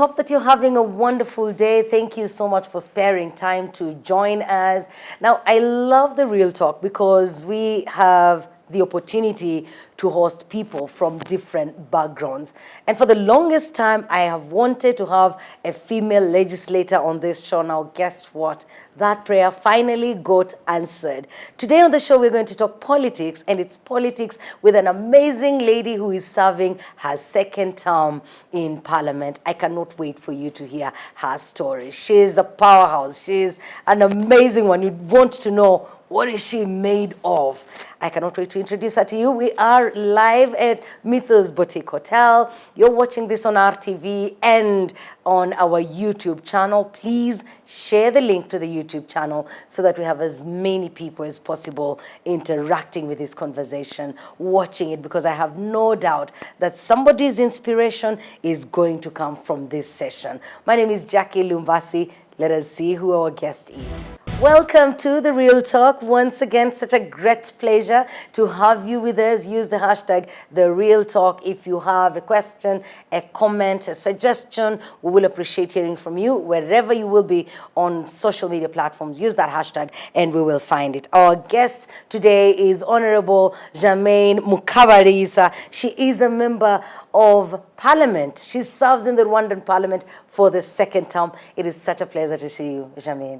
hope that you're having a wonderful day. Thank you so much for sparing time to join us. Now, I love the Real Talk because we have the opportunity to host people from different backgrounds. And for the longest time, I have wanted to have a female legislator on this show. Now, guess what? That prayer finally got answered. Today on the show, we're going to talk politics, and it's politics with an amazing lady who is serving her second term in Parliament. I cannot wait for you to hear her story. She's a powerhouse. She's an amazing one. You'd want to know, what is she made of? I cannot wait to introduce her to you. We are live at Mythos Boutique Hotel. You're watching this on RTV and on our YouTube channel. Please share the link to the YouTube channel so that we have as many people as possible interacting with this conversation, watching it, because I have no doubt that somebody's inspiration is going to come from this session. My name is Jackie Lumbasi. Let us see who our guest is. Welcome to The Real Talk. Once again, such a great pleasure to have you with us. Use the hashtag The Real Talk if you have a question, a comment, a suggestion. We will appreciate hearing from you wherever you will be on social media platforms. Use that hashtag and we will find it. Our guest today is Honorable Germaine Mukabalisa. She is a member of Parliament. She serves in the Rwandan Parliament for the second term. It is such a pleasure to see you, Germaine.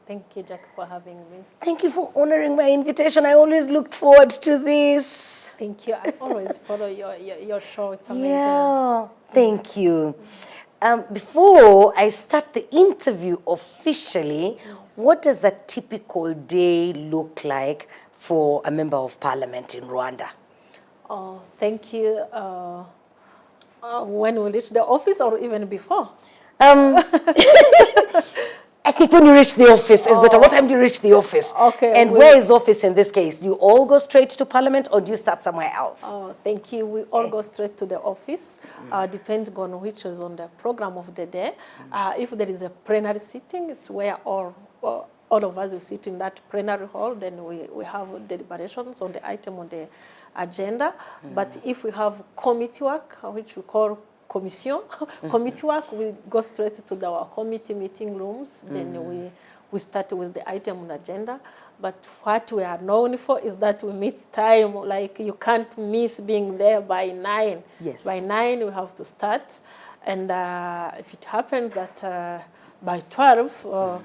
Thank you, Jack, for having me. Thank you for honoring my invitation. I always looked forward to this. Thank you. I always follow your show. It's amazing. Yeah, thank you. Before I start the interview officially, what does a typical day look like for a member of Parliament in Rwanda? Oh, thank you. When we reach the office or even before? I think when you reach the office is better. What time do you reach the office? Okay. And where is office in this case? Do you all go straight to Parliament or do you start somewhere else? Oh, thank you. We all go straight to the office, depending on which is on the program of the day. If there is a plenary sitting, it's where all of us will sit in that plenary hall. Then we have deliberations on the item on the agenda. But if we have committee work, which we call commission, committee work, we go straight to our committee meeting rooms. Then we start with the item on the agenda. But what we are known for is that we meet time. Like, you can't miss being there by 9. Yes. By 9 we have to start. And if it happens that by 12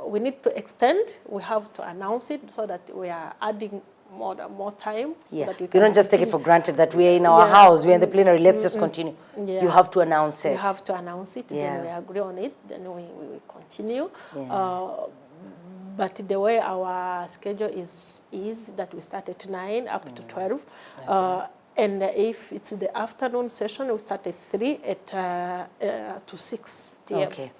we need to extend, we have to announce it so that we are adding more time. Yeah, So that you don't just take it for granted that we're in our house, we're in the plenary, let's just continue. Yeah. You have to announce it. We have to announce it, then we agree on it, then we continue. Yeah. But the way our schedule is that we start at 9 up to 12. Okay. And if it's the afternoon session, we start at 3 to 6 p.m. Okay.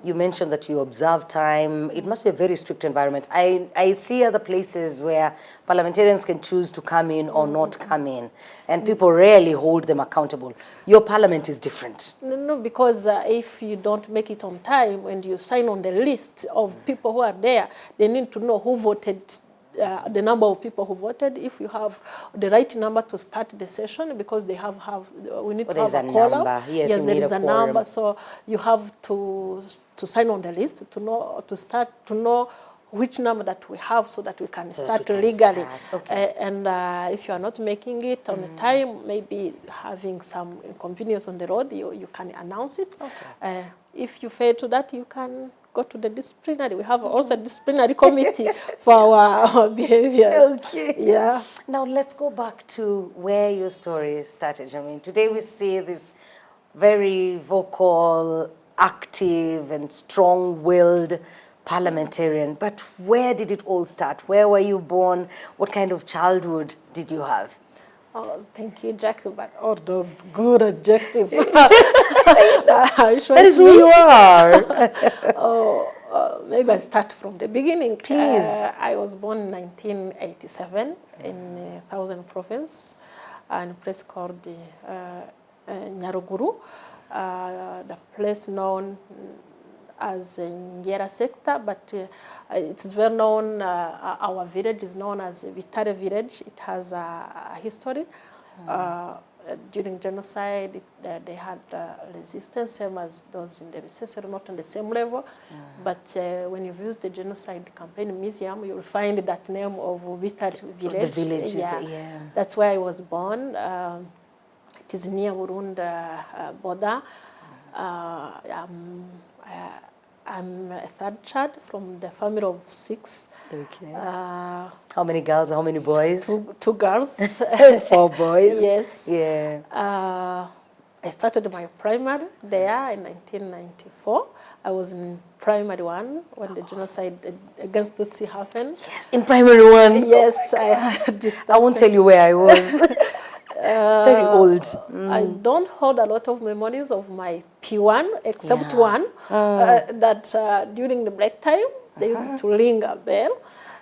You mentioned that you observe time. It must be a very strict environment. I see other places where parliamentarians can choose to come in or not come in, and people rarely hold them accountable. Your parliament is different. No, because if you don't make it on time and you sign on the list of people who are there, they need to know who voted, the number of people who voted, if you have the right number to start the session, because they we need to have a quorum. Yes, there is a number, so you have to sign on the list to know which number that we have so that we can start legally. Okay. And if you are not making it on time, maybe having some inconvenience on the road, you can announce it. Okay. If you fail to that, you can go to the disciplinary. We have also a disciplinary committee for our behavior. Okay. Yeah. Now let's go back to where your story started, Germaine. Today we see this very vocal, active and strong-willed parliamentarian. But where did it all start? Where were you born? What kind of childhood did you have? Oh, thank you, Jackie, but all those good adjectives. That is who you are. Maybe I start from the beginning. Please. I was born in 1987 in Thousand Province, and a place called Nyaruguru, the place known as Ngera sector, but it's well known, our village is known as Vitare village. It has a history. during genocide, they had resistance, same as those in the Misesero, not on the same level. But when you visit the Genocide Campaign Museum, you will find that name of Vitar village. The village yeah. is yeah. That's where I was born. It is near Rwanda border. I'm a third child from the family of 6. Okay. How many girls? How many boys? Two girls. 4 boys. Yes. Yeah. I started my primary there in 1994. I was in primary 1 when the genocide against Tutsi happened. Yes, in primary 1. Yes, I had this. I won't tell you where I was. Very old. I don't hold a lot of memories of my P1, except one, that during the break time, they used to ring a bell.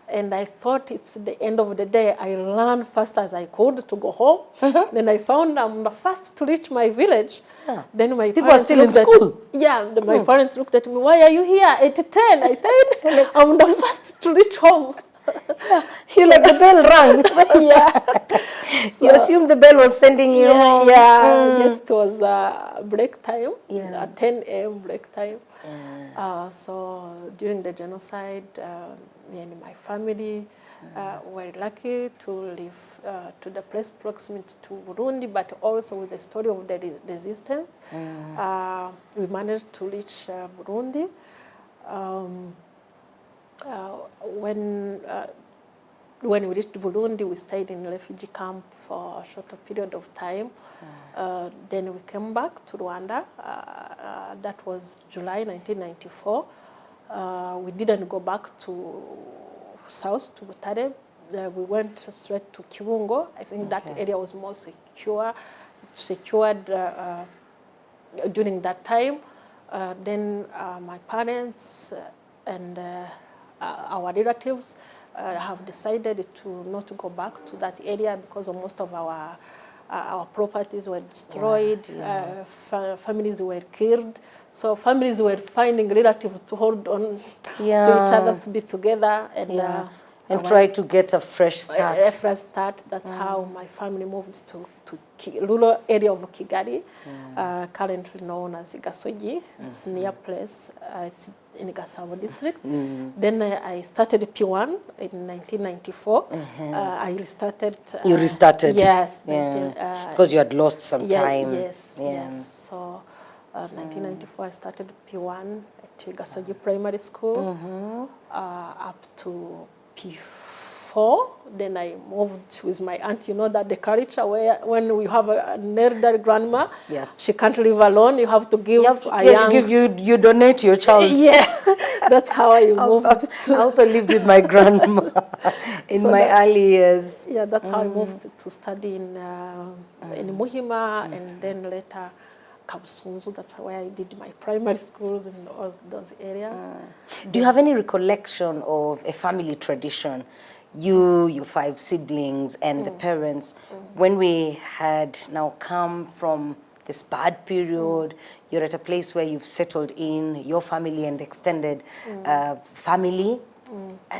And I thought it's the end of the day. I ran fast as I could to go home. Then I found I'm the first to reach my village. Then my people are still in school. My parents looked at me. Why are you here at 10? I said, I'm the first to reach home. You like the bell rang. Yeah. You assume the bell was sending you home. Yeah. It was break time. Yeah. 10 a.m. break time. So during the genocide, me and my family were lucky to live to the place proximate to Burundi, but also with the story of the resistance. We managed to reach Burundi. When we reached Burundi, we stayed in a refugee camp for a shorter period of time. Then we came back to Rwanda. That was July 1994. We didn't go back to south, to Butare. We went straight to Kibungo. I think that area was more secured during that time. Then my parents and our relatives have decided to not go back to that area because of most of our properties were destroyed, families were killed. So families were finding relatives to hold on to each other, to be together. And try to get a fresh start. A fresh start. That's how my family moved to rural area of Kigali, currently known as Gasogi. It's near place. It's in Gasabo district. Then I started P1 in 1994. I restarted. You restarted? Yes. Because you had lost some time. Yes. So 1994 I started P1 at Gasogi Primary School up to P4. Then I moved with my aunt. You know that the culture where when we have an elder grandma, she can't live alone. You have to give you donate your child. Yeah, that's how I moved. I also lived with my grandma in my early years. Yeah, that's how I moved to study in Muhima and then later Kabusunzu. That's where I did my primary schools in all those areas. Do you have any recollection of a family tradition? You, your 5 siblings, and the parents, when we had now come from this bad period, you're at a place where you've settled in, your family and extended family.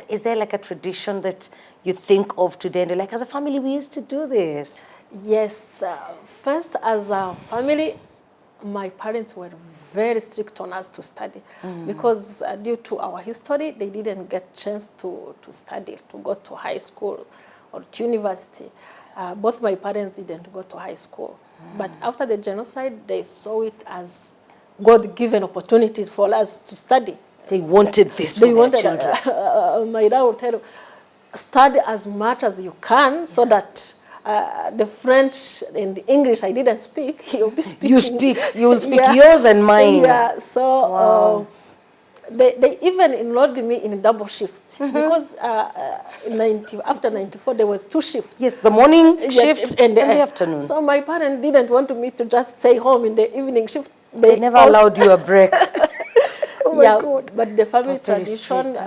Is there like a tradition that you think of today and you're like, as a family, we used to do this? Yes. First, as a family, my parents were very strict on us to study because due to our history, they didn't get chance to study, to go to high school or to university. Both my parents didn't go to high school. But after the genocide, they saw it as God-given opportunities for us to study. They wanted this for their children. My dad would tell you, study as much as you can so that the French and the English I didn't speak. You'll be speaking. You will speak yours and mine. Yeah. So they even enrolled me in double shift because after 94 there was 2 shifts. Yes, the morning shift and the afternoon. So my parents didn't want me to just stay home in the evening shift. They never allowed you a break. Oh my God. But the family tradition.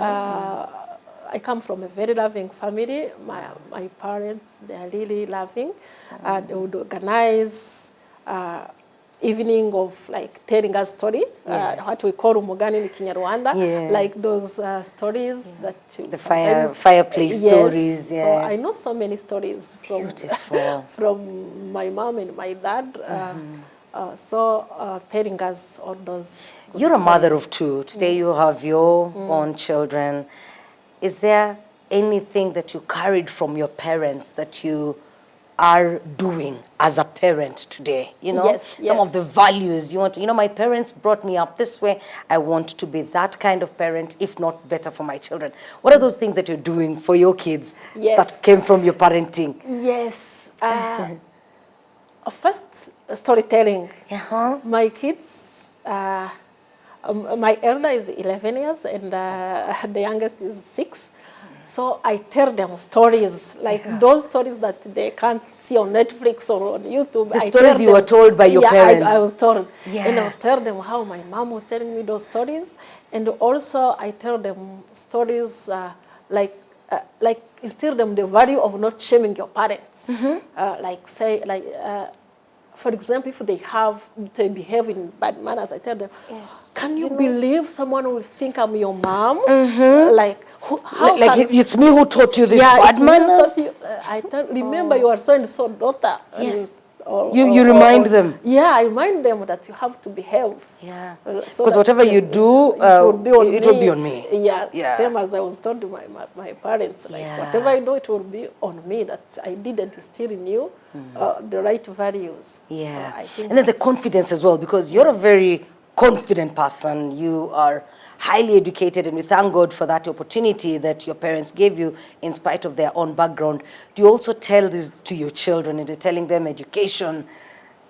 I come from a very loving family. My parents, they are really loving. They would organize evening of like telling us story, what we call umugani in Kinyarwanda, like those stories that the fireplace stories. So I know so many stories from from my mom and my dad. Telling us all those. You're a mother of two. Today you have your own children. Is there anything that you carried from your parents that you are doing as a parent today? You know, some of the values you want to, you know, my parents brought me up this way. I want to be that kind of parent, if not better for my children. What are those things that you're doing for your kids that came from your parenting? Yes. First, storytelling. My kids, my elder is 11 years and the youngest is 6. So I tell them stories, like those stories that they can't see on Netflix or on YouTube. The stories you were told by your parents. I was told. And I'll tell them how my mom was telling me those stories. And also I tell them stories like instill them the value of not shaming your parents. For example, if they behave in bad manners, I tell them, can you believe someone will think I'm your mom? It's me who taught you this bad manners? Remember you are so-and-so daughter. Yes. You remind them. Yeah, I remind them that you have to behave. Yeah. Because whatever you do, it will be on me. Yeah, same as I was told to my parents. Like, whatever I do, it will be on me, that I didn't instill in you the right values. Yeah. So I think and then the confidence as well, because you're a very confident person. You are highly educated, and we thank God for that opportunity that your parents gave you in spite of their own background. Do you also tell this to your children, and you're telling them education,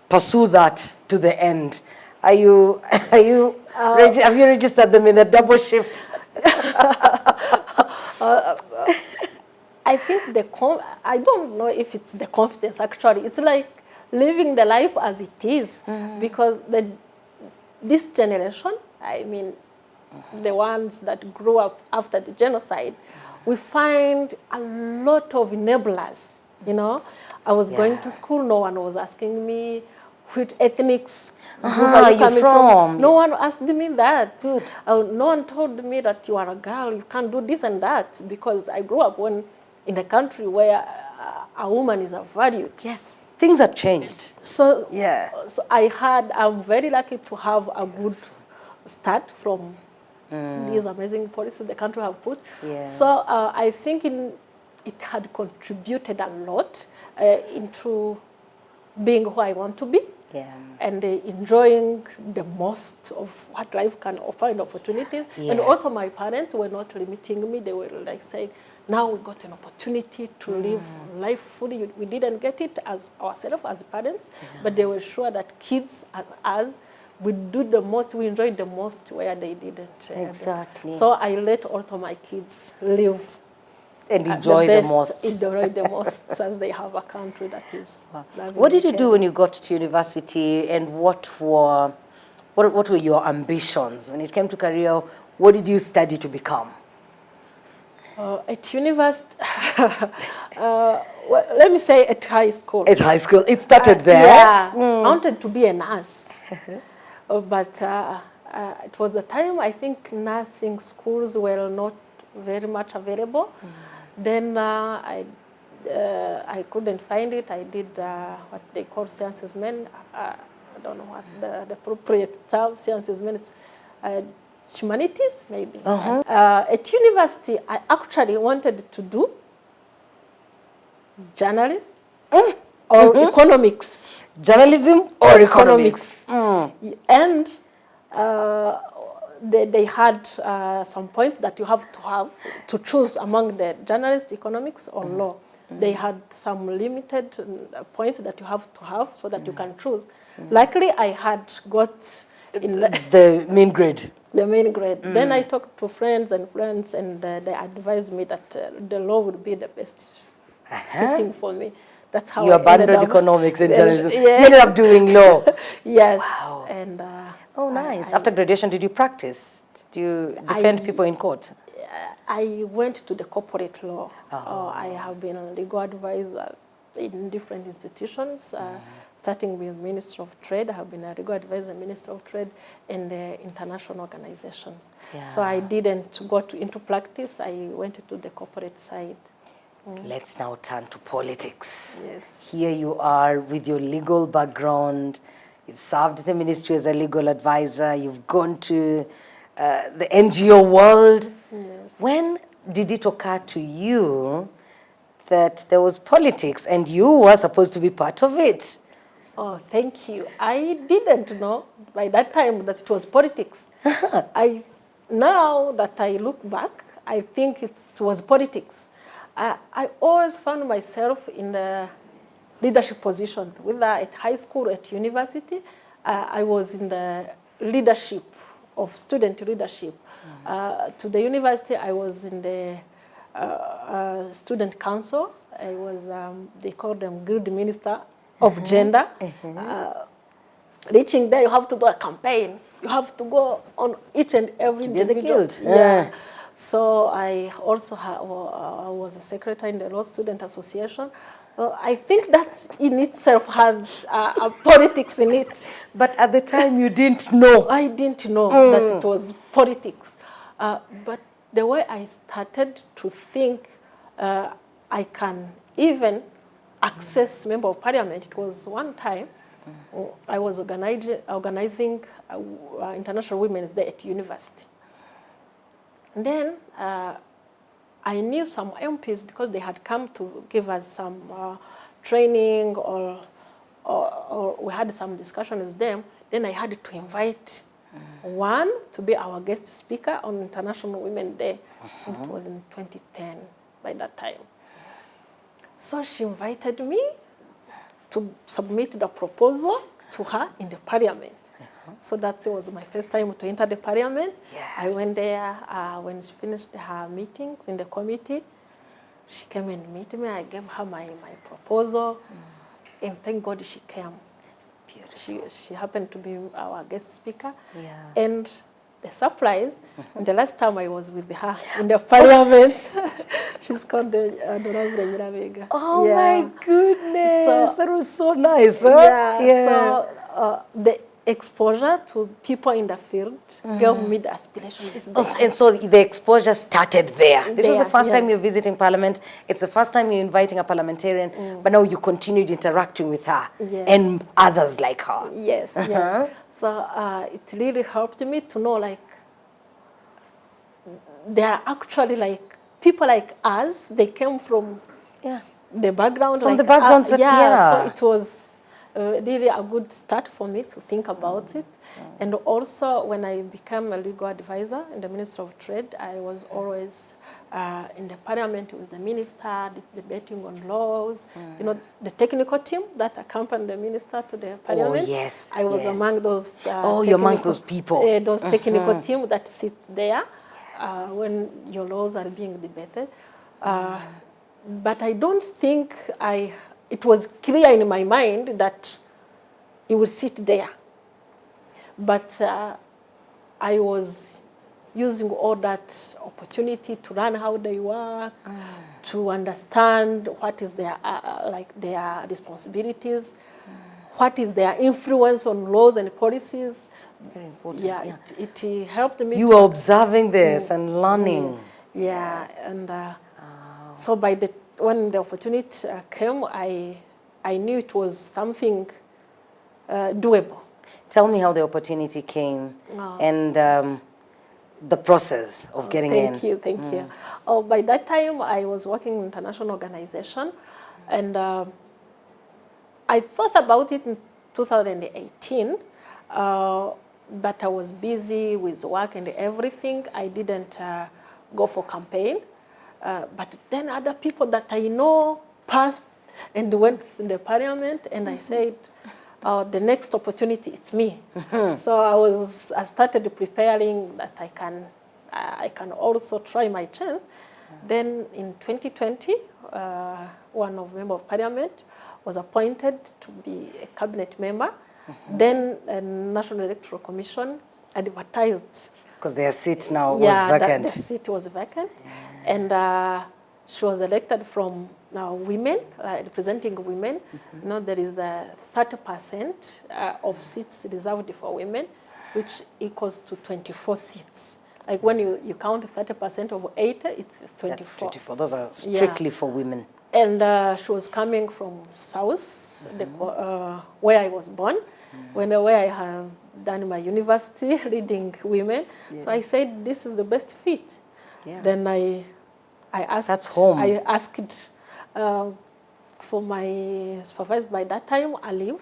pursue that to the end? Have you registered them in the double shift? I think I don't know if it's the confidence actually. It's like living the life as it is, because this generation, I mean, the ones that grew up after the genocide, we find a lot of enablers. You know, I was going to school, no one was asking me which ethnics group are you coming from. No one asked me that. Good. No one told me that you are a girl, you can't do this and that, because I grew up in a country where a woman is valued. Yes. Things have changed. So I'm very lucky to have a good start from these amazing policies the country have put. So I think it had contributed a lot into being who I want to be, and enjoying the most of what life can offer and opportunities. And also my parents were not limiting me. They were like saying, now we got an opportunity to live life fully. We didn't get it as ourselves, as parents, but they were sure that kids as us, we do the most, we enjoyed the most where they didn't. Exactly. So I let also my kids live and enjoy the most. Enjoy the most as they have a country that is loving. What did you do when you got to university, and what were your ambitions? When it came to career, what did you study to become? At university, well, let me say at high school. At high school, it started there? Yeah, I wanted to be a nurse. But it was the time, I think, nursing schools were not very much available. Then I couldn't find it. I did what they call sciences men. I don't know what the appropriate term, sciences men. It's humanities, maybe. At university, I actually wanted to do journalism or economics. Journalism or economics. And they had some points that you have to choose among the journalist, economics, or law. They had some limited points that you have to have so that you can choose. Luckily, I had got in the main grade. The main grade. Then I talked to friends, and they advised me that the law would be the best fitting for me. That's how you abandoned economics and journalism. You ended up doing law. Yes. Wow. And oh, nice. After graduation, did you practice? Did you defend people in court? I went to the corporate law. I have been a legal advisor in different institutions, starting with Ministry of Trade. I have been a legal advisor in Ministry of Trade and international organizations. Yeah. So I didn't go into practice. I went to the corporate side. Let's now turn to politics. Yes. Here you are with your legal background. You've served at the ministry as a legal advisor. You've gone to the NGO world. Yes. When did it occur to you that there was politics and you were supposed to be part of it? Oh, thank you. I didn't know by that time that it was politics. Now that I look back, I think it was politics. I always found myself in the leadership position, whether at high school or at university. I was in the leadership of student leadership. To the university, I was in the student council. I was, they called them guild minister of gender. Reaching there, you have to do a campaign. You have to go on each and every individual. Yeah. So I also was a secretary in the Law Student Association. I think that in itself had politics in it. But at the time you didn't know. I didn't know that it was politics. But the way I started to think I can even access member of parliament, it was one time I was organizing International Women's Day at university. And then I knew some MPs because they had come to give us some training or we had some discussion with them. Then I had to invite one to be our guest speaker on International Women's Day. It was in 2010 by that time. So she invited me to submit the proposal to her in the parliament. So that was my first time to enter the parliament. Yes. I went there when she finished her meetings in the committee. She came and met me. I gave her my proposal. And thank God she came. Beautiful. She happened to be our guest speaker. Yeah. And the surprise, the last time I was with her in the parliament, she's called the Honorable Nyirabega. Oh my goodness, that was so nice. Huh? Yeah. So the exposure to people in the field gave me the aspiration. And so the exposure started there. This was the first time you're visiting Parliament. It's the first time you're inviting a parliamentarian, but now you continued interacting with her and others like her. Yes, yes. So it really helped me to know, like, there are actually, like, people like us, they came from the background. From like the backgrounds so it was really a good start for me to think about it. And also, when I became a legal advisor in the Ministry of Trade, I was always in the parliament with the minister, debating on laws. You know, the technical team that accompanied the minister to the parliament. Oh, yes. I was among those. You're amongst those people. Those technical team that sit there when your laws are being debated. But I don't think it was clear in my mind that he would sit there. But I was using all that opportunity to learn how they work, to understand what is their their responsibilities, what is their influence on laws and policies. Very important. Yeah, it helped me. You were observing this and learning. Yeah, and so when the opportunity came, I knew it was something doable. Tell me how the opportunity came and the process of getting in. Thank you. Oh, by that time, I was working in an international organization, and I thought about it in 2018, but I was busy with work and everything. I didn't go for campaign. But then other people that I know passed and went in the parliament, and I said, the next opportunity, it's me. So I started preparing that I can also try my chance. Then in 2020, one of member of parliament was appointed to be a cabinet member. Then a National Electoral Commission advertised. Because their seat now was vacant. The seat was vacant. And she was elected from women, representing women. You know, there is 30% of seats reserved for women, which equals to 24 seats. Like when you count 30% of 80, it's 24. That's 24. Those are strictly for women. And she was coming from South, where I was born, where I have done my university, reading women. So I said, this is the best fit. Then I asked. That's home. I asked for my supervisor by that time a leave.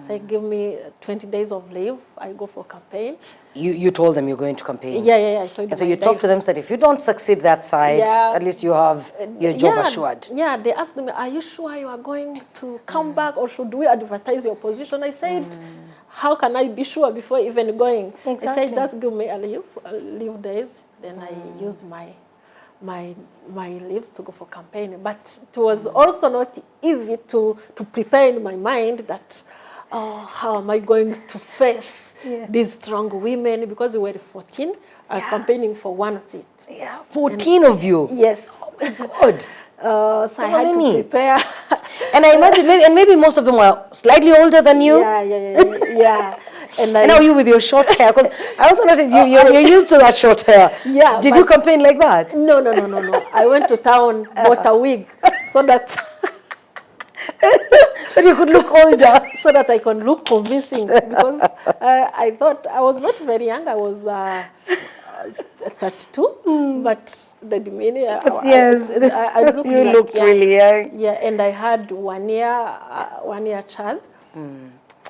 So give me 20 days of leave. I go for campaign. You told them you're going to campaign? Yeah. I told them. And so you talked to them, said if you don't succeed that side, at least you have your job assured. Yeah, they asked me, are you sure you are going to come back, or should we advertise your position? I said, how can I be sure before even going? Exactly. I said, just give me a leave days. Then I used my leaves to go for campaign. But it was also not easy to prepare in my mind that, how am I going to face these strong women? Because we were 14 campaigning for one seat. Yeah, 14 of you? Yes. Oh my God. So I had to prepare. And I imagine, maybe most of them were slightly older than you? Yeah. And now you with your short hair, because I also noticed you're used to that short hair. Yeah. Did you campaign like that? No. I went to town, bought a wig, so that so you could look older. So that I can look convincing, because I thought I was not very young. I was 32, but the demeanor, I looked you like looked really young. Yeah, and I had 1 year child.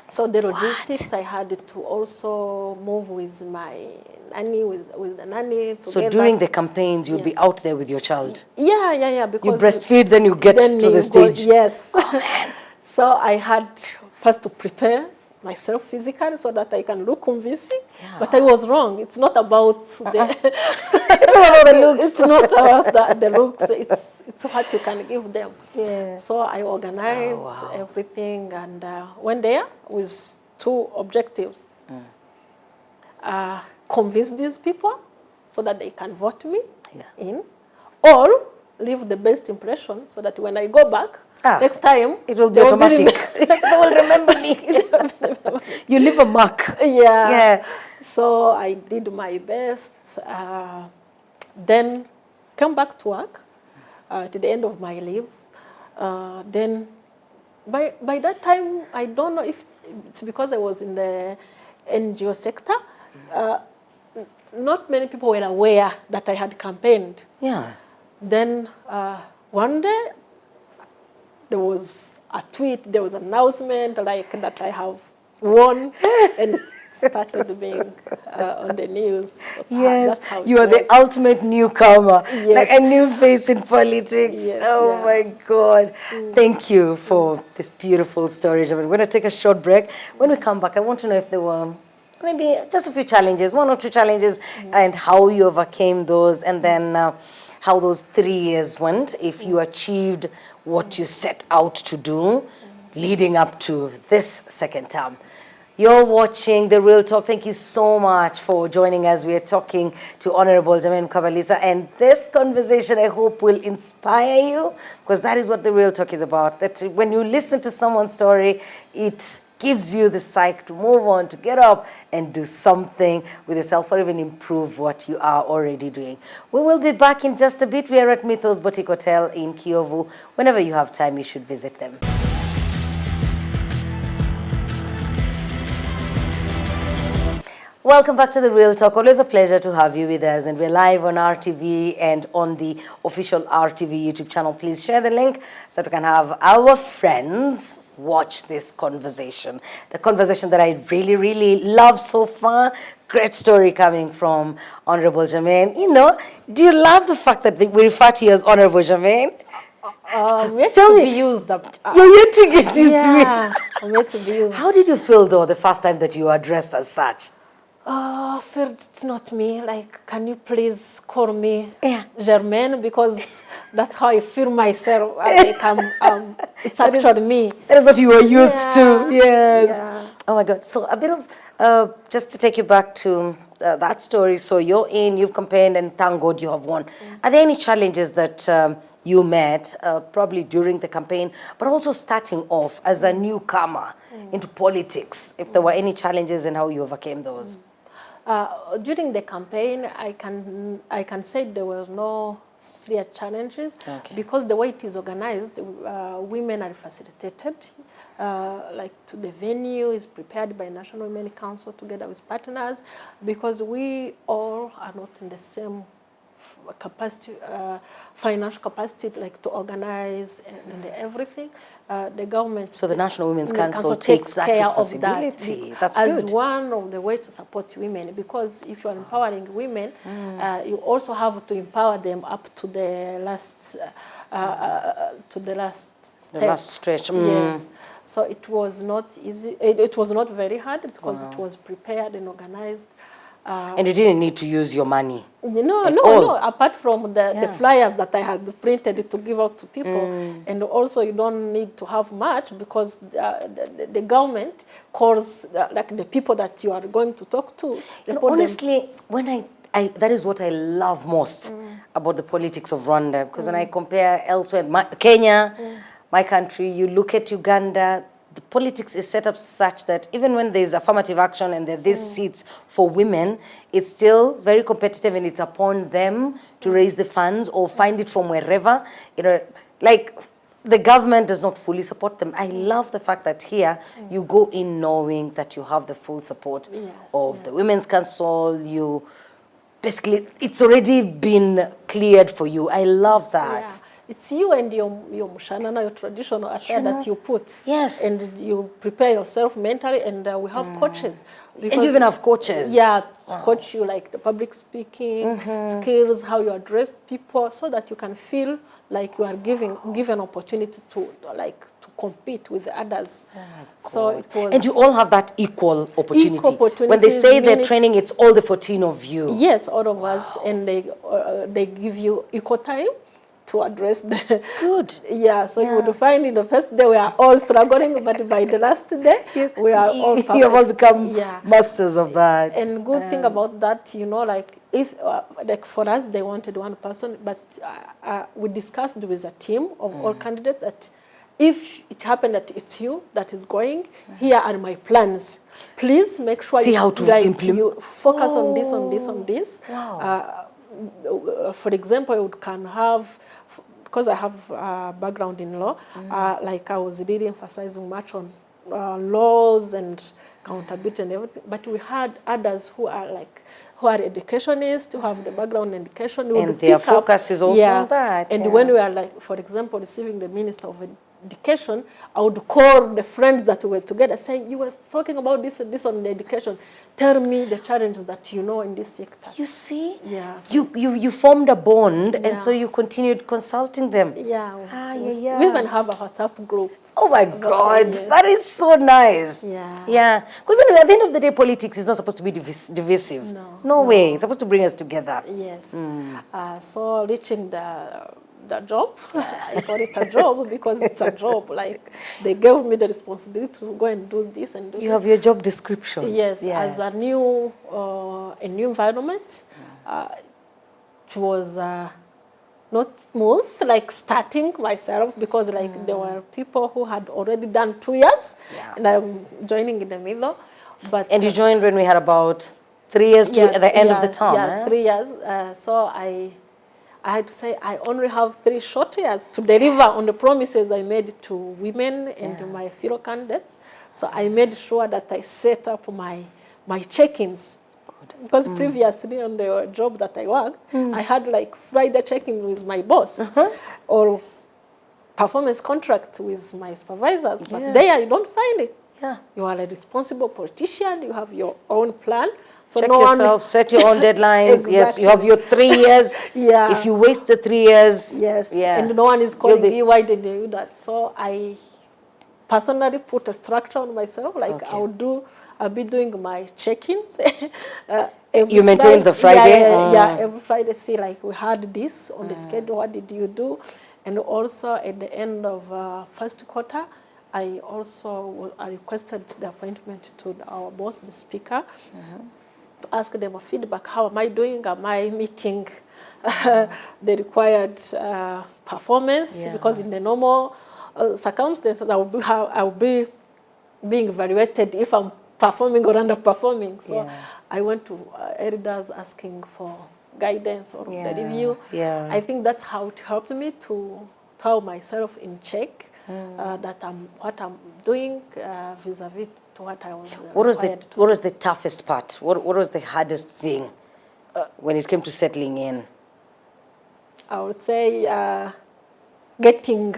So the logistics, I had to also move with my nanny, with the nanny. Together. So during the campaigns, you'll be out there with your child? Yeah. Because you breastfeed, then you get to the stage? Yes. Oh, so I had first to prepare myself physically so that I can look convincing. Yeah. But I was wrong. It's not about the looks. It's not about the looks. It's what you can give them. Yeah. So I organized everything and went there with two objectives. Convince these people so that they can vote me in, or leave the best impression so that when I go back, next time it will be automatic. They will remember me. You leave a mark. Yeah. So I did my best. Then come back to work to the end of my leave. Then by that time, I don't know if it's because I was in the NGO sector. Not many people were aware that I had campaigned. Yeah. Then one day, there was a tweet, there was an announcement like that I have won, and started being on the news. Yes, you are the ultimate newcomer, like a new face in politics. Yes, my God. Thank you for this beautiful story. We're going to take a short break. When we come back, I want to know if there were maybe just a few challenges, 1 or 2 challenges, and how you overcame those, and then how those 3 years went, if you achieved what you set out to do leading up to this second term. You're watching The Real Talk. Thank you so much for joining us. We are talking to Honorable Germaine Mukabalisa, and this conversation, I hope, will inspire you, because that is what The Real Talk is about. That when you listen to someone's story, it gives you the psych to move on, to get up and do something with yourself, or even improve what you are already doing. We will be back in just a bit. We are at Mythos Boutique Hotel in Kiyovu. Whenever you have time, you should visit them. Welcome back to The Real Talk. Always a pleasure to have you with us. And we're live on RTV and on the official RTV YouTube channel. Please share the link so that we can have our friends watch this conversation. The conversation that I really, really love so far. Great story coming from Honorable Germaine. You know, do you love the fact that we refer to you as Honorable Germaine? Yet to be used. You're yet to get used to it. I'm yet to be used. How did you feel, though, the first time that you were addressed as such? Feel it's not me. Like, can you please call me Germaine? Because that's how I feel myself. Like it's actually me. That is what you were used to. Yes. Yeah. Oh my God. So a bit of, just to take you back to that story. So you've campaigned, and thank God you have won. Are there any challenges that you met, probably during the campaign, but also starting off as a newcomer into politics, if there were any challenges and how you overcame those. During the campaign, I can say there were no serious challenges because the way it is organized, women are facilitated. Like to the venue is prepared by National Women Council together with partners, because we all are not in the same capacity, financial capacity, like to organize and everything. The government, so the National Women's Council takes that responsibility. That's good. As one of the ways to support women, because if you are empowering women, you also have to empower them up to the last stretch. Yes. So it was not easy. It was not very hard because it was prepared and organized. And you didn't need to use your money. No. Apart from the flyers that I had printed to give out to people, and also you don't need to have much because the government calls like the people that you are going to talk to. Honestly, when that is what I love most about the politics of Rwanda, because when I compare elsewhere, Kenya, my country, you look at Uganda, the politics is set up such that even when there's affirmative action and there are these seats for women, it's still very competitive, and it's upon them to raise the funds or find it from wherever. Like the government does not fully support them. I love the fact that here you go in knowing that you have the full support of the Women's Council. You basically, it's already been cleared for you. I love that. Yeah. It's you and your mushanana, your traditional attire that you put. Yes. And you prepare yourself mentally, and we have coaches. And you even have coaches. Yeah, coach you like the public speaking skills, how you address people, so that you can feel like you are given opportunity to compete with others. So it was. And you all have that equal opportunity. When they say they're training, it's all the 14 of you. Yes, all of us, and they give you equal time to address the good. Yeah, so you would find in the first day we are all struggling, but by the last day we are all perfect. You have all become masters of that. And good thing about that, like if like for us they wanted one person, but we discussed with a team of all candidates that if it happened that it's you that is going, here are my plans. Please make sure you focus on this, on this, on this. Wow. For example, you can have, because I have a background in law, like I was really emphasizing much on laws and accountability and everything. But we had others who are educationists, who have the background in education. And their focus is also on that. And when we are like, for example, receiving the Minister of Education, I would call the friends that we were together, say, you were talking about this and this on the education. Tell me the challenges that you know in this sector. You see? Yeah. You formed a bond, and so you continued consulting them. Yeah. We even have a WhatsApp group. Oh my God, that is so nice. Yeah. Because anyway, at the end of the day, politics is not supposed to be divisive. No way. It's supposed to bring us together. Yes. So reaching the job, I call it a job because it's a job. Like they gave me the responsibility to go and do this and do You have your job description. Yes, as a new environment. It was not smooth, like starting myself, because like there were people who had already done 2 years, and I'm joining in the middle. And you joined when we had about 3 years at the end of the term. Yeah, 3 years. So I had to say I only have 3 short years to deliver on the promises I made to women and my fellow candidates. So I made sure that I set up my check-ins. Because previously on the job that I worked, I had like Friday check-in with my boss or performance contract with my supervisors. But there you don't find it. You are a responsible politician. You have your own plan. So check yourself, set your own deadlines. Yes, you have your 3 years. If you waste the 3 years. And no one is calling you, why did you do that? So I personally put a structure on myself. Like I'll be doing my check-ins. You maintain the Friday? Every Friday, see like we had this on the schedule, what did you do? And also at the end of first quarter, I requested the appointment to our boss, the speaker, to ask them a feedback. How am I doing? Am I meeting the required performance? Yeah. Because in the normal circumstances, I will be being evaluated if I'm performing or underperforming. So Yeah. I went to elders asking for guidance or the review. Yeah. I think that's how it helped me to throw myself in check, that what I'm doing vis-a-vis to what I was required to do. What was the toughest part? What was the hardest thing when it came to settling in? I would say getting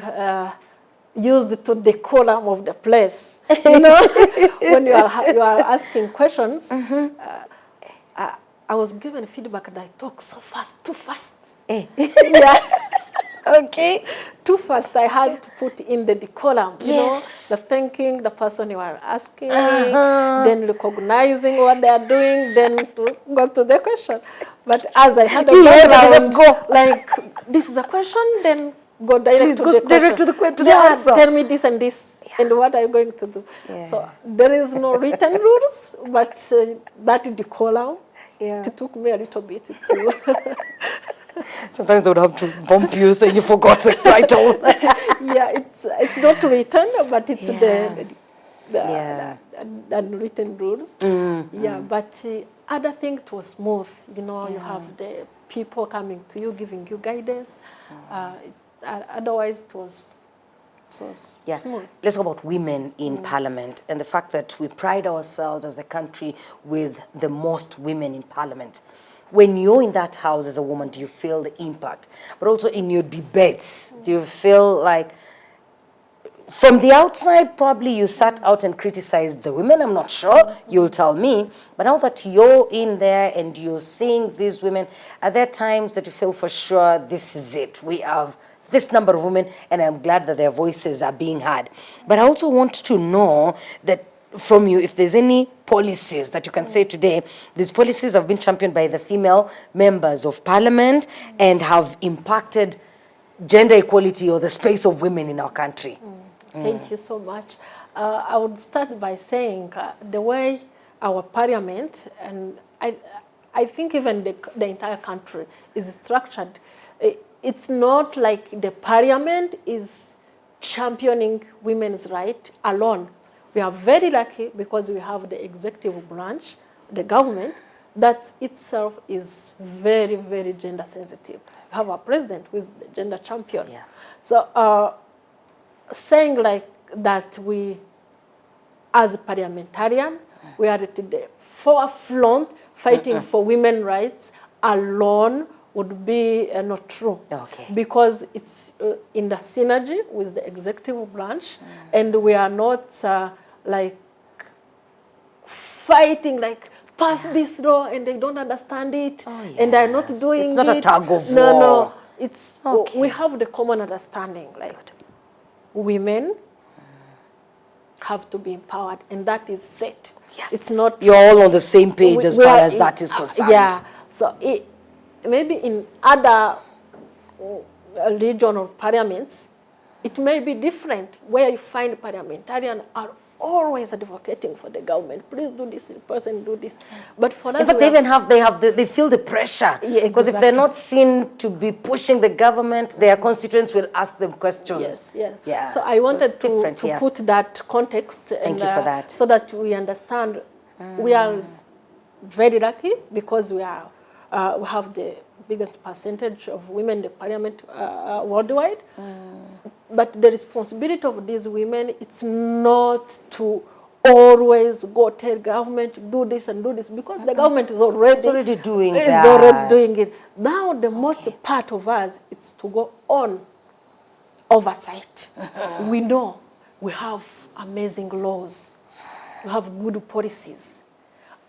used to the column of the place. You know, when you are asking questions, I was given feedback that I talk so fast, too fast. Yeah. Okay. Too fast, I had to put in the column, you Yes. know, the thanking the person you are asking, then recognizing what they are doing, then to go to the question. But as I had a background, just go. like, this is a question, then go direct Please to go the question. direct to the answer. Tell me this and this, and what are you going to do? Yeah. So there is no written rules, but that the column, it took me a little bit to... Sometimes they would have to bump you, so you forgot the title. Yeah, it's not written, but it's the unwritten rules. Yeah, but other thing, it was smooth. You know, you have the people coming to you, giving you guidance. Otherwise, it was smooth. Let's talk about women in parliament and the fact that we pride ourselves as the country with the most women in parliament. When you're in that house as a woman, do you feel the impact? But also in your debates, do you feel like, from the outside, probably you sat out and criticized the women, I'm not sure, you'll tell me. But now that you're in there and you're seeing these women, are there times that you feel for sure this is it? We have this number of women, and I'm glad that their voices are being heard. But I also want to know that from you, if there's any policies that you can say today, these policies have been championed by the female members of parliament and have impacted gender equality or the space of women in our country. Thank you so much. I would start by saying the way our parliament, and I think even the entire country is structured, it's not like the parliament is championing women's rights alone. We are very lucky because we have the executive branch, the government, that itself is very, very gender sensitive. We have a president who is the gender champion. Yeah. So saying like that we, as a parliamentarian, we are at the forefront fighting for women's rights alone would be not true. Okay. Because it's in the synergy with the executive branch, and we are not like fighting like pass this law and they don't understand it and they're not doing it. It's not a tug of war. No, it's Okay. we have the common understanding like women have to be empowered, and that is set. Yes. It's not You're all on the same page as far as that is concerned. Yeah. So maybe in other regional parliaments, it may be different, where you find parliamentarians are always advocating for the government. Please do this, person do this. But for us, in fact, they feel the pressure. Yeah, because if they're not seen to be pushing the government, their constituents will ask them questions. Yes. Yeah. So I wanted it's to put that context. Thank you for that. So that we understand we are very lucky because we have the biggest percentage of women in the parliament worldwide. But the responsibility of these women, it's not to always go tell government, do this and do this, because the government is already doing that. It's already doing it. Now the most part of us, it's to go on oversight. We know we have amazing laws. We have good policies.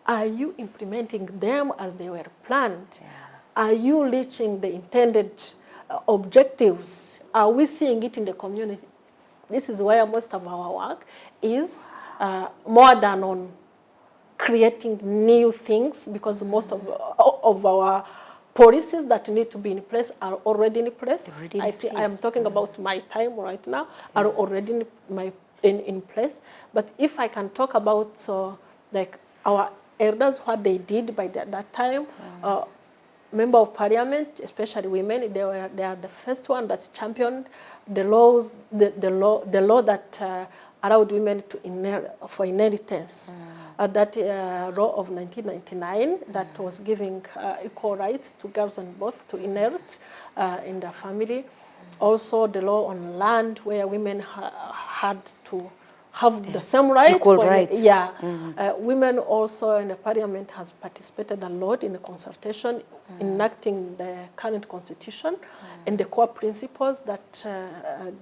Are you implementing them as they were planned? Yeah. Are you reaching the intended objectives? Are we seeing it in the community? This is where most of our work is, more than on creating new things, because most of our policies that need to be in place are already in place. I am talking about my time right now, are already in place. But if I can talk about like our elders, what they did by that time. Member of parliament, especially women, they are the first one that championed the laws, the law that allowed women to inheritance. That law of 1999 that was giving equal rights to girls and boys to inherit in their family. Also, the law on land, where women had to have the same right. Equal rights. Yeah. Women also in the parliament has participated a lot in the consultation, enacting the current constitution and the core principles that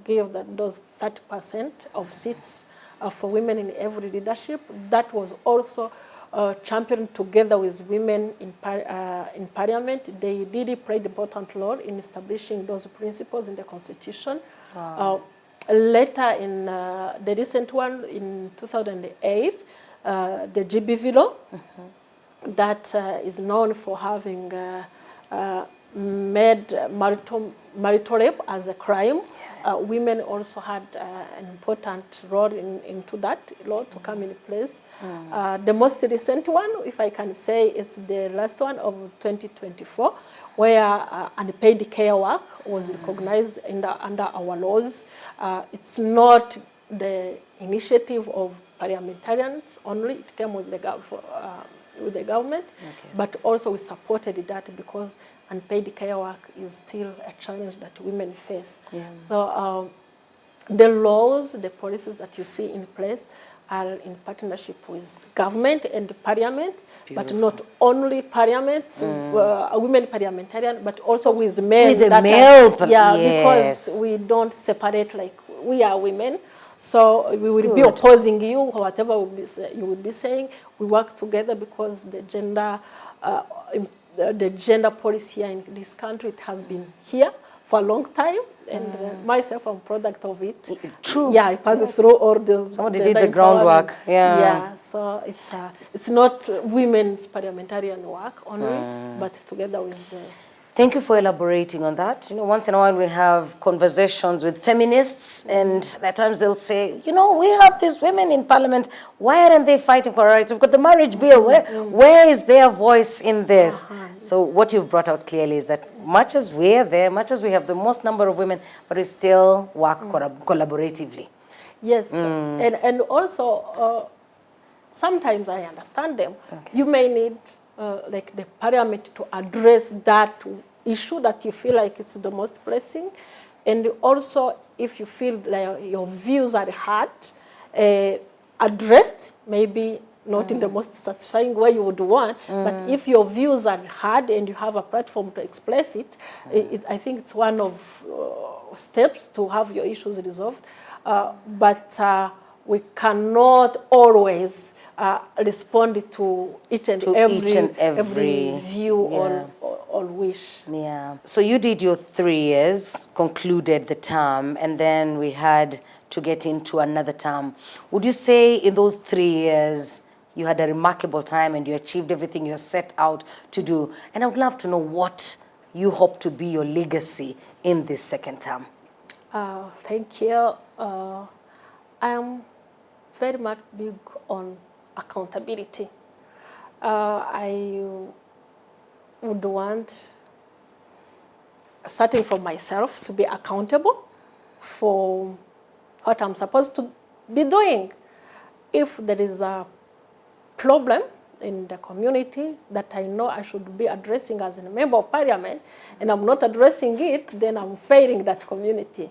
gave those 30% of seats for women in every leadership. That was also championed together with women in parliament. They really played an important role in establishing those principles in the constitution. Wow. Later, in the recent one in 2008, the GBV law, that is known for having made marital rape as a crime. Women also had an important role into that law to come in place. The most recent one, if I can say, is the last one of 2024, where unpaid care work was recognized under our laws. It's not the initiative of parliamentarians only. It came with the government, but also we supported that because unpaid care work is still a challenge that women face. So the laws, the policies that you see in place are in partnership with government and parliament, but not only parliament, women parliamentarian, but also with men. With the male, because we don't separate like we are women. So we will be opposing you, whatever you will be saying. We work together because the gender policy here in this country, it has been here for a long time, and myself, I'm a product of it. True. Yeah, I passed through all this. Somebody did the groundwork. Yeah, so it's not women's parliamentarian work only, but together with the... Thank you for elaborating on that. You know, once in a while we have conversations with feminists, and at times they'll say, you know, we have these women in parliament. Why aren't they fighting for our rights? We've got the marriage bill. Where is their voice in this? So what you've brought out clearly is that much as we're there, much as we have the most number of women, but we still work collaboratively. Yes, and also sometimes I understand them. You may need like the parliament to address that issue that you feel like it's the most pressing, and also if you feel like your views are heard, addressed, maybe not in the most satisfying way you would want, but if your views are heard and you have a platform to express it, I think it's one of steps to have your issues resolved. But we cannot always respond to each and every view or wish. Yeah. So you did your 3 years, concluded the term, and then we had to get into another term. Would you say in those 3 years you had a remarkable time and you achieved everything you set out to do? And I would love to know what you hope to be your legacy in this second term. Thank you. I am very much big on accountability. I would want, starting from myself, to be accountable for what I'm supposed to be doing. If there is a problem in the community that I know I should be addressing as a member of parliament, and I'm not addressing it, then I'm failing that community.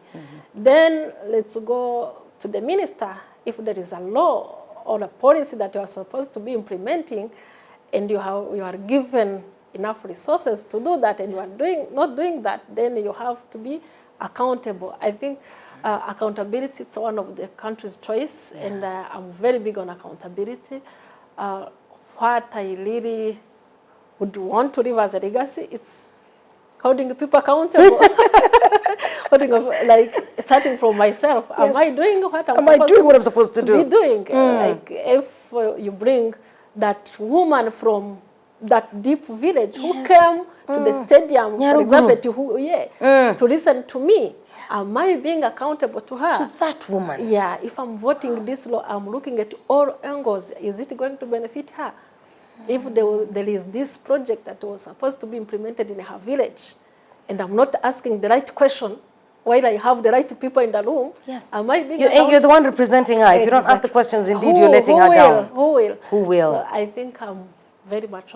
Then let's go to the minister. If there is a law or a policy that you are supposed to be implementing, and you are given enough resources to do that, and you are not doing that, then you have to be accountable. I think accountability is one of the country's choice, and I'm very big on accountability. What I really would want to leave as a legacy, it's holding people accountable. Like starting from myself, am I doing what I'm supposed to be doing? Like if you bring that woman from that deep village who came to the stadium, for example, to listen to me, am I being accountable to her? To that woman. Yeah, if I'm voting this law, I'm looking at all angles. Is it going to benefit her? If there is this project that was supposed to be implemented in her village, and I'm not asking the right question, while I have the right people in the room, Yes. am I being You're the one representing her. If you don't ask the questions, indeed, you're letting her down. Who will? Who will? So I think I'm very much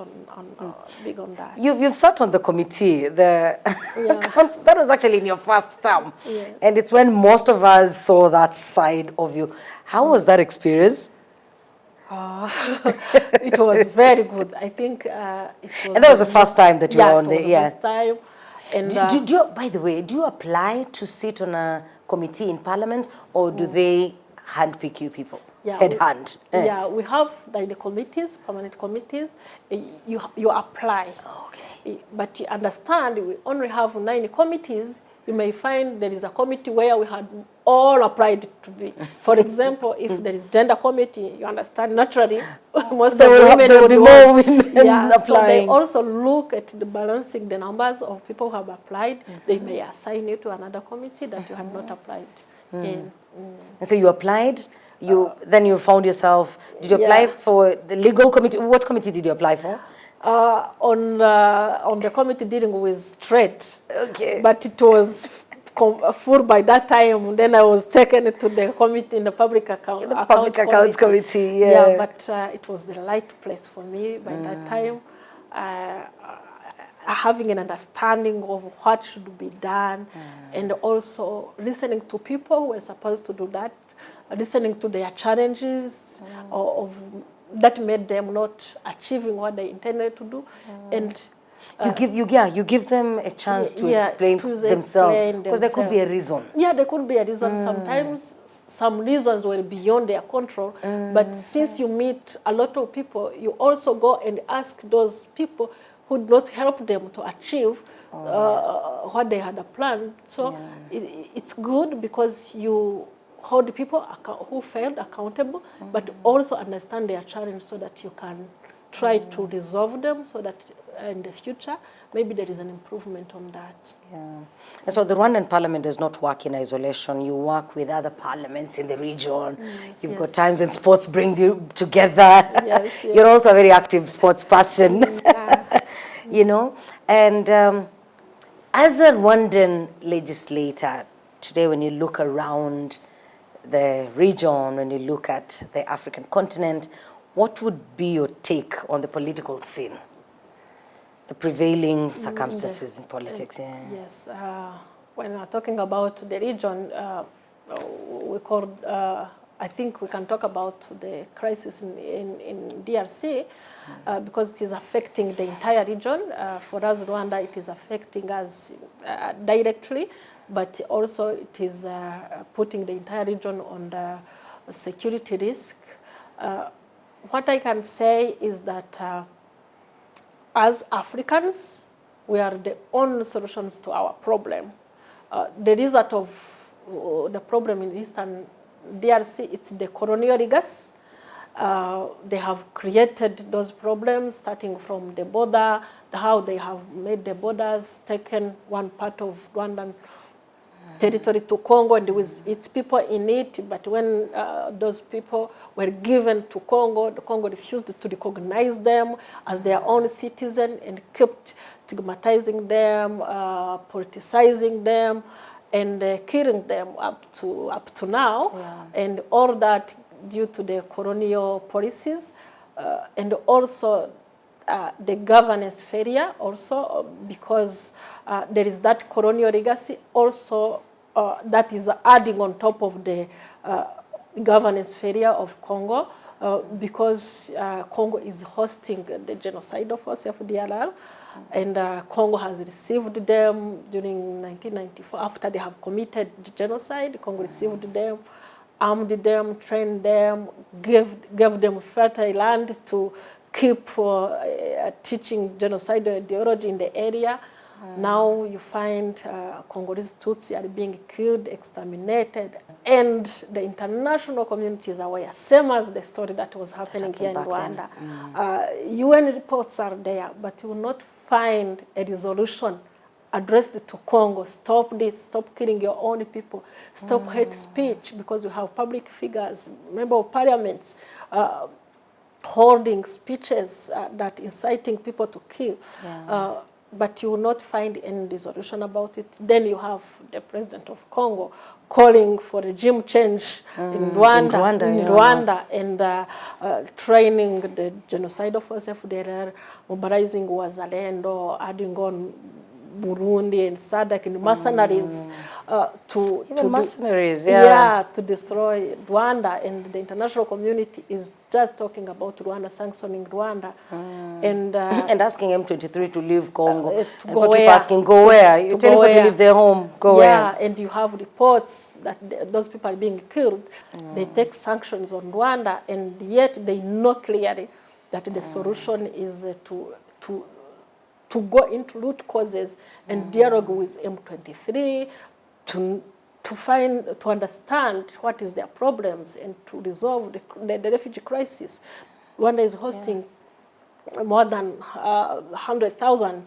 big on that. You've sat on the committee. That was actually in your first term. Yeah. And it's when most of us saw that side of you. How was that experience? It was very good. I think it was. And that was the first time that you were on the. Yeah, it was the first time. And do you, by the way, do you apply to sit on a committee in Parliament, or do they handpick you people? Yeah, Headhunt. Yeah, we have like the committees, permanent committees. You apply. Okay. But you understand, we only have 9 committees. You may find there is a committee where we had all applied to be. For example, if there is gender committee, you understand, naturally, most of the women will be more women applying. So they also look at the balancing the numbers of people who have applied. They may assign you to another committee that you had not applied in. And so you applied, then you found yourself, did you apply for the legal committee? What committee did you apply for? On the committee dealing with trade. Okay. But it was full by that time. Then I was taken to the committee in the public accounts committee. Yeah, but it was the right place for me by that time. Having an understanding of what should be done, and also listening to people who were supposed to do that, listening to their challenges of that made them not achieving what they intended to do, and you give them a chance to explain themselves, because there could be a reason. Yeah, there could be a reason. Sometimes some reasons were beyond their control, but since you meet a lot of people, you also go and ask those people who would not help them to achieve what they had planned. So it's good because you hold people who failed accountable, but also understand their challenge so that you can try to resolve them, so that in the future, maybe there is an improvement on that. Yeah. And so the Rwandan Parliament does not work in isolation. You work with other parliaments in the region. You've got times when sports brings you together. You're also a very active sports person, you know. And as a Rwandan legislator, today when you look around the region, when you look at the African continent, what would be your take on the political scene? The prevailing circumstances in politics. Yes. When we're talking about the region, I think we can talk about the crisis in DRC because it is affecting the entire region. For us, Rwanda, it is affecting us directly, but also it is putting the entire region under security risk. What I can say is that as Africans, we are the only solutions to our problem. The result of the problem in Eastern DRC, it's the colonial legacy. They have created those problems, starting from the border, how they have made the borders, taken one part of Rwandan territory to Congo and with its people in it, but when those people were given to Congo, the Congo refused to recognize them as their own citizen and kept stigmatizing them, politicizing them, and killing them up to now, and all that due to the colonial policies, and also the governance failure also, because there is that colonial legacy also that is adding on top of the governance failure of Congo, because Congo is hosting the genocide of FDLR, and Congo has received them during 1994. After they have committed the genocide, Congo received them, armed them, trained them, gave them fertile land to keep teaching genocidal ideology in the area. Now you find Congolese Tutsi are being killed, exterminated, and the international community is aware, same as the story that was happening here in Rwanda. UN reports are there, but you will not find a resolution addressed to Congo. Stop this, stop killing your own people, stop hate speech, because we have public figures, member of parliaments, holding speeches that inciting people to kill. But you will not find any resolution about it. Then you have the president of Congo calling for regime change in Rwanda, and training the genocidal force FDLR, mobilizing Wazalendo, adding on Burundi and SADC and mercenaries to destroy Rwanda, and the international community is just talking about Rwanda, sanctioning Rwanda, and asking M23 to leave Congo. And people keep asking, go where? You're telling people to leave their home, go where? Yeah, and you have reports that those people are being killed. They take sanctions on Rwanda, and yet they know clearly that the solution is to go into root causes and dialogue with M23 to understand what is their problems and to resolve the refugee crisis. Rwanda is hosting more than 100,000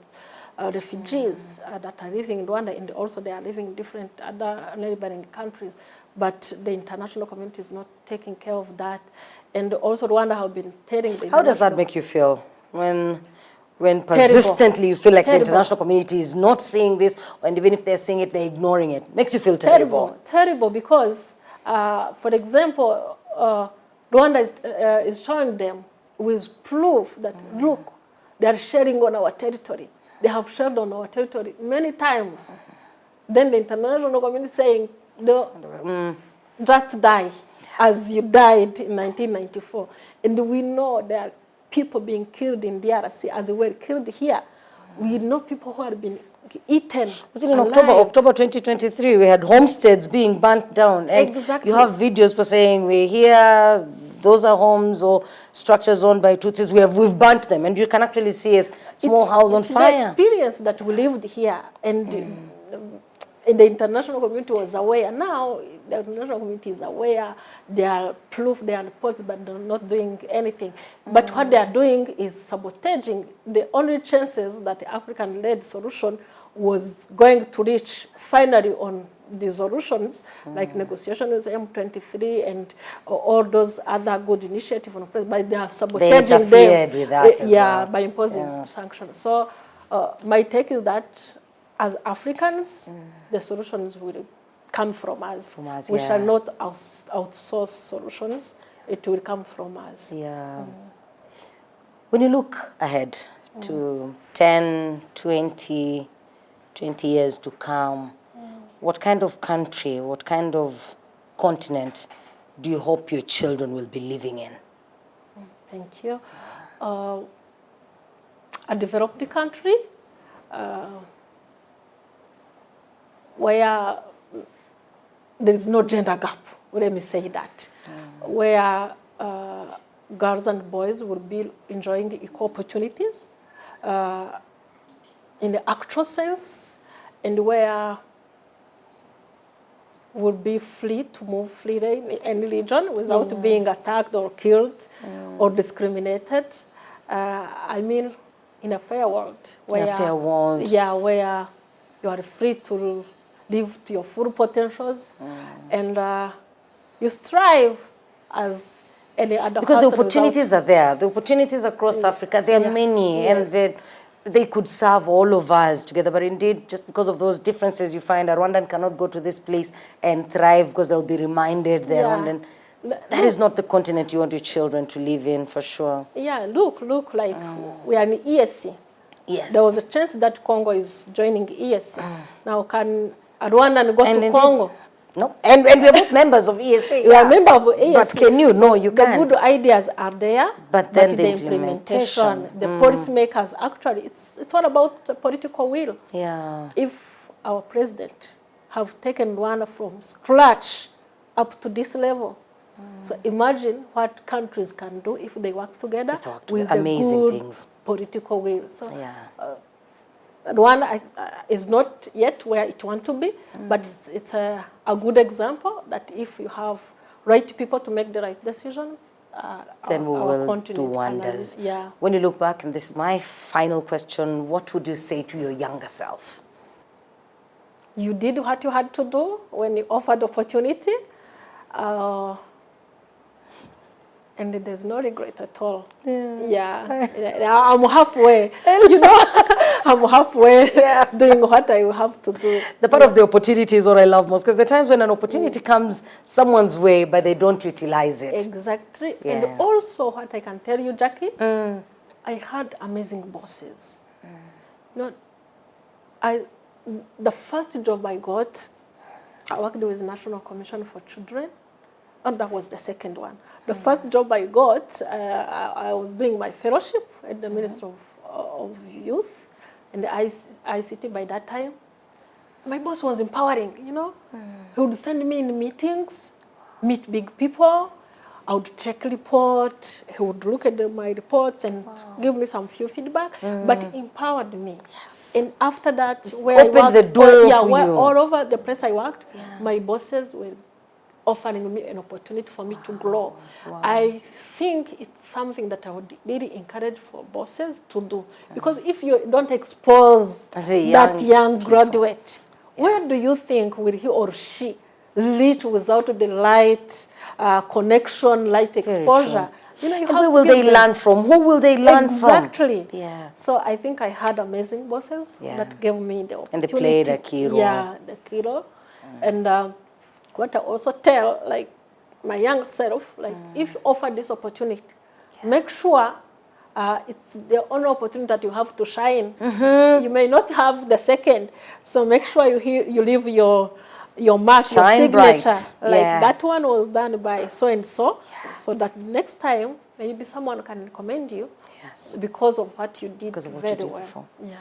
refugees that are living in Rwanda, and also they are living in different other neighboring countries. But the international community is not taking care of that. And also Rwanda have been telling the How does that make you feel when persistently you feel like the international community is not seeing this, and even if they're seeing it, they're ignoring it? Makes you feel terrible. Terrible, because, for example, Rwanda is showing them with proof that, look, they are sharing on our territory. They have shared on our territory many times. Then the international community saying, no, just die as you died in 1994. And we know there are people being killed in DRC as they were killed here. We know people who have been eaten. Was it in October 2023? We had homesteads being burnt down. And exactly. You have videos for saying we're here, those are homes or structures owned by Tutsis. We've burnt them, and you can actually see a small house on fire. It's the experience that we lived here, and the international community was aware. Now the international community is aware. There are proof, there are reports, but they're not doing anything. But what they are doing is sabotaging the only chances that the African-led solution was going to reach finally on the solutions, like negotiation with M23 and all those other good initiatives. But they are sabotaging them. With that as well. By imposing sanctions. So my take is that as Africans, the solutions will come from us. We shall not outsource solutions. It will come from us. Yeah. When you look ahead to 10, 20 years to come, what kind of country, what kind of continent do you hope your children will be living in? Thank you. A developed country where there is no gender gap, let me say that, where girls and boys will be enjoying equal opportunities in the actual sense, and where will be free to move freely in any region without being attacked or killed or discriminated. I mean, in a fair world. Where, yeah, where you are free to live to your full potentials and you strive as any other because the person. opportunities are there. The opportunities across Africa, there are many, and they could serve all of us together. But indeed, just because of those differences, you find a Rwandan cannot go to this place and thrive because they'll be reminded they're Rwandan. That is not the continent you want your children to live in, for sure. Yeah, look, like we are in ESC. Yes. There was a chance that Congo is joining ESC. Now can a Rwandan go to Congo? No, and we are both members of ESC. You are a member of ESC. But can you? No, you can't. The good ideas are there, but then the implementation. The policymakers, actually, it's all about political will. Yeah. If our president have taken Rwanda from scratch up to this level, so imagine what countries can do if they work together with amazing good things. Political will. So Rwanda is not yet where it wants to be, but it's a good example that if you have right people to make the right decision, then we will do wonders. When you look back, and this is my final question, what would you say to your younger self? You did what you had to do when you offered opportunity. and there's no regret at all. Yeah. Yeah, I'm halfway, you know, I'm halfway doing what I will have to do. The part of the opportunity is what I love most, because the times when an opportunity comes someone's way, but they don't utilize it. Exactly. Yeah. And also what I can tell you, Jackie, I had amazing bosses. You know, the first job I got, I worked with National Commission for Children, and that was the second one. The first job I got, I was doing my fellowship at the Ministry of Youth and the ICT by that time. My boss was empowering, you know. He would send me in meetings, meet big people. I would check report. He would look at my reports and give me some few feedback, but he empowered me. Yes. And after that, where Opened I worked, the door for you. all over the place I worked, my bosses were offering me an opportunity for me to grow. I think it's something that I would really encourage for bosses to do. Because if you don't expose that young graduate, where do you think will he or she lead without the light connection, light exposure? You know, you and have where will they learn from? Who will they learn from? Exactly. Yeah. So I think I had amazing bosses that gave me the opportunity. And they played a key role. Yeah, the key role. And what I also tell, like, my young self, like, if you offer this opportunity, make sure it's the only opportunity that you have to shine. You may not have the second, so make sure you leave your mark, Shine your signature. bright. Like that one was done by so and so, so that next time maybe someone can commend you because of what you did very well. Before. Yeah.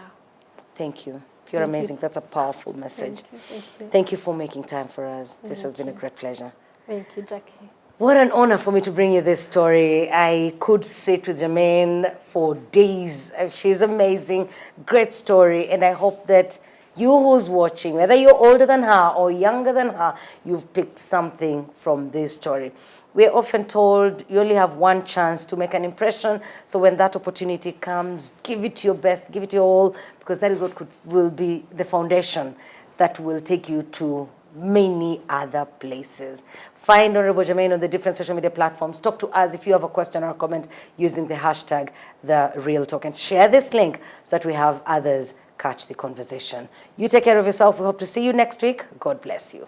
Thank you. You're amazing. That's a powerful message. Thank you. Thank you for making time for us. This has been a great pleasure. Thank you, Jackie. What an honor for me to bring you this story. I could sit with Germaine for days. She's amazing, great story, and I hope that you who's watching, whether you're older than her or younger than her, you've picked something from this story. We're often told you only have one chance to make an impression, so when that opportunity comes, give it your best, give it your all, because that is what will be the foundation that will take you to many other places. Find Honorable Germaine on the different social media platforms. Talk to us if you have a question or a comment using the hashtag #TheRealTalk, and share this link so that we have others catch the conversation. You take care of yourself. We hope to see you next week. God bless you.